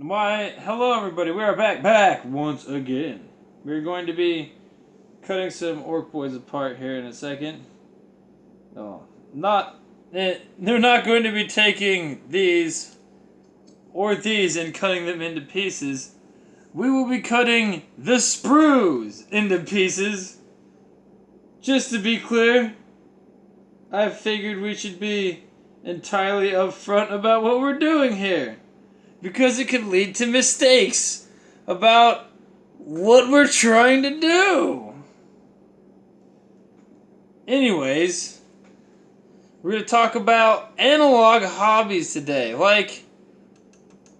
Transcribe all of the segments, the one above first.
Why, hello everybody, we are back once again. We're going to be cutting some orc boys apart here in a second. No, they're not going to be taking these or these and cutting them into pieces. We will be cutting the sprues into pieces. Just to be clear, I figured we should be entirely upfront about what we're doing here, because it could lead to mistakes about what we're trying to do. Anyways, we're going to talk about analog hobbies today, like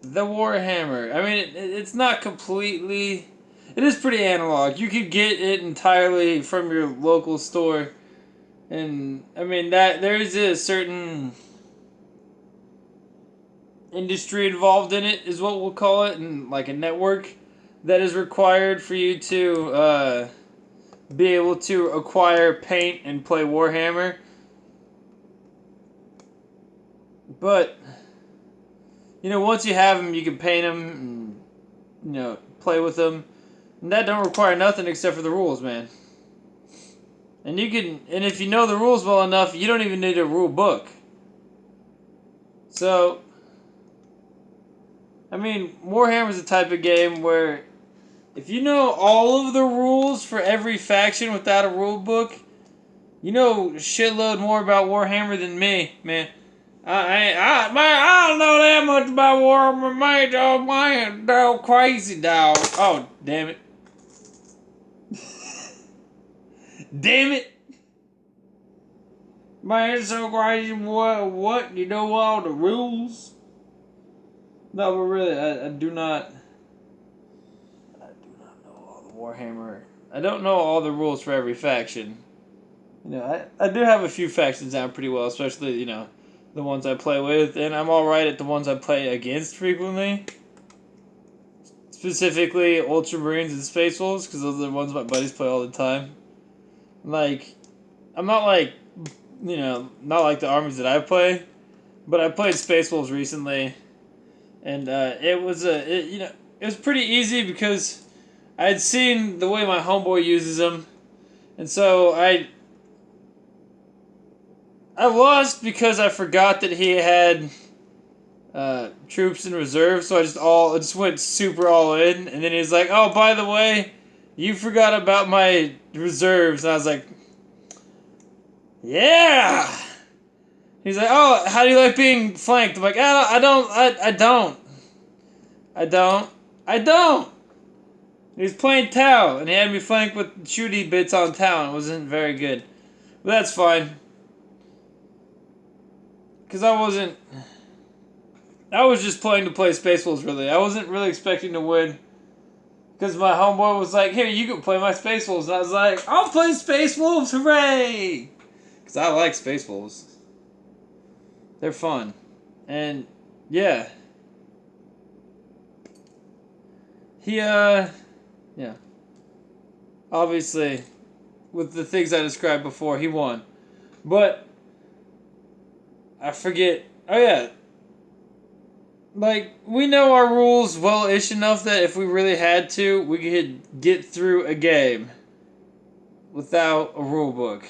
the Warhammer. I mean, it's not completely... It is pretty analog. You could get it entirely from your local store. And, I mean, that there is a certain industry involved in it, is what we'll call it, and like a network that is required for you to be able to acquire paint and play Warhammer. But once you have them, you can paint them and play with them, and that don't require nothing except for the rules, man. And if you know the rules well enough, you don't even need a rule book. So, I mean, Warhammer is the type of game where if you know all of the rules for every faction without a rule book, you know a shitload more about Warhammer than me, man. I don't know that much about Warhammer, man. Oh, man, dog, crazy dog. Oh, damn it. Damn it. Man, it's so crazy. What? You know all the rules? No, but really, I do not know all the Warhammer. I don't know all the rules for every faction. I do have a few factions down pretty well, especially, the ones I play with, and I'm alright at the ones I play against frequently. Specifically, Ultramarines and Space Wolves, because those are the ones my buddies play all the time. Like, I'm not like, not like the armies that I play, but I played Space Wolves recently. And it was pretty easy because I had seen the way my homeboy uses them, and so I lost because I forgot that he had troops in reserve. So I just went super all in, and then he's like, "Oh, by the way, you forgot about my reserves," and I was like, "Yeah." He's like, "Oh, how do you like being flanked?" I'm like, I don't. He was playing Tau, and he had me flanked with shooty bits on Tau, and it wasn't very good. But that's fine. Because I was just playing to play Space Wolves, really. I wasn't really expecting to win. Because my homeboy was like, "Here, you can play my Space Wolves." And I was like, "I'll play Space Wolves, hooray!" Because I like Space Wolves. They're fun. And, yeah. Yeah. Obviously, with the things I described before, he won. But, I forget. Oh, yeah. Like, we know our rules well-ish enough that if we really had to, we could get through a game without a rule book.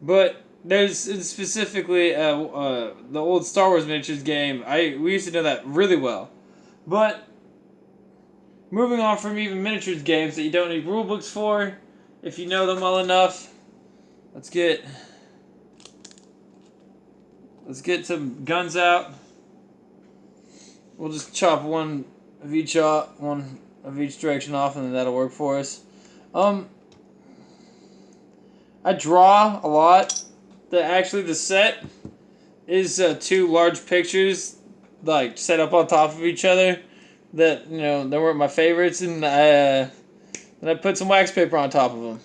But there's specifically the old Star Wars miniatures game. We used to know that really well. But moving on from even miniatures games that you don't need rule books for, if you know them well enough, let's get some guns out. We'll just chop one of each direction off, and then that'll work for us. I draw a lot. The set is two large pictures, like, set up on top of each other. That they weren't my favorites, and I put some wax paper on top of them,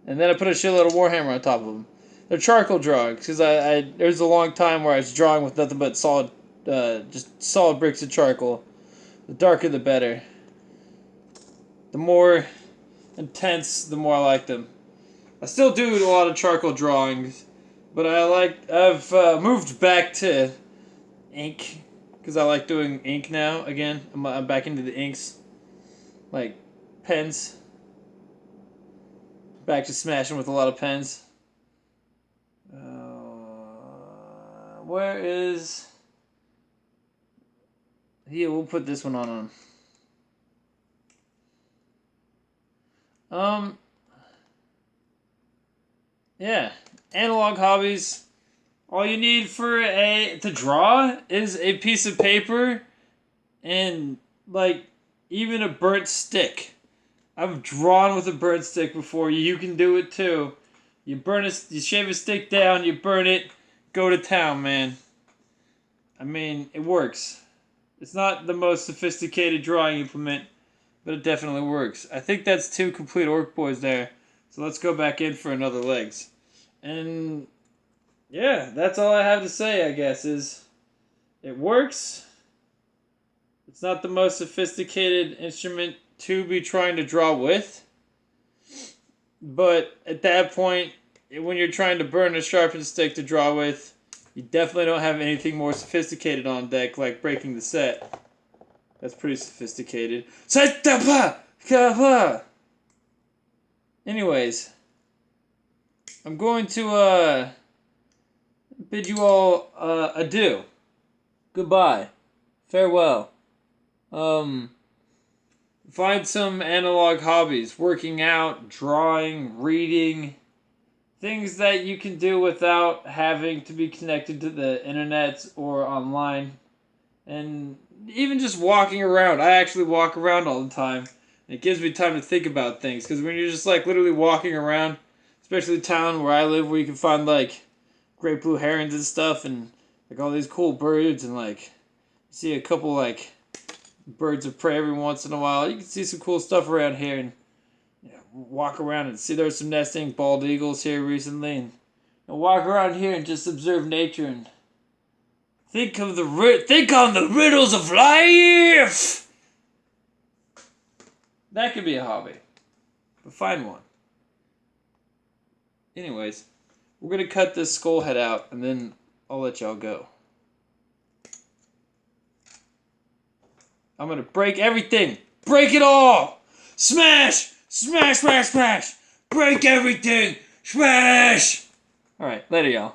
and then I put a shitload of Warhammer on top of them. They're charcoal drawings because there was a long time where I was drawing with nothing but just solid bricks of charcoal. The darker, the better. The more intense, the more I like them. I still do a lot of charcoal drawings, but I've moved back to ink because I like doing ink now. Again, I'm back into the inks, like pens. Back to smashing with a lot of pens. Where is... Here, we'll put this one on. Yeah, analog hobbies. All you need to draw is a piece of paper and like even a burnt stick. I've drawn with a burnt stick before. You can do it too. You shave a stick down, you burn it, go to town, man. I mean, it works. It's not the most sophisticated drawing implement, but it definitely works. I think that's 2 complete orc boys there. So let's go back in for another legs. And yeah, that's all I have to say, I guess, is it works. It's not the most sophisticated instrument to be trying to draw with. But at that point, when you're trying to burn a sharpened stick to draw with, you definitely don't have anything more sophisticated on deck, like breaking the set. That's pretty sophisticated. Anyways, I'm going to bid you all adieu. Goodbye. Farewell. Find some analog hobbies. Working out, drawing, reading. Things that you can do without having to be connected to the internet or online. And even just walking around. I actually walk around all the time. And it gives me time to think about things. Because when you're just like literally walking around, especially the town where I live, where you can find like great blue herons and stuff, and like all these cool birds, and like you see a couple like birds of prey every once in a while. You can see some cool stuff around here, and walk around and see there's some nesting bald eagles here recently, and walk around here and just observe nature and think on the riddles of life. That could be a hobby, but find one. Anyways, we're gonna cut this skull head out, and then I'll let y'all go. I'm gonna break everything. Break it all. Smash! Smash, smash, smash! Break everything! Smash! Alright, later, y'all.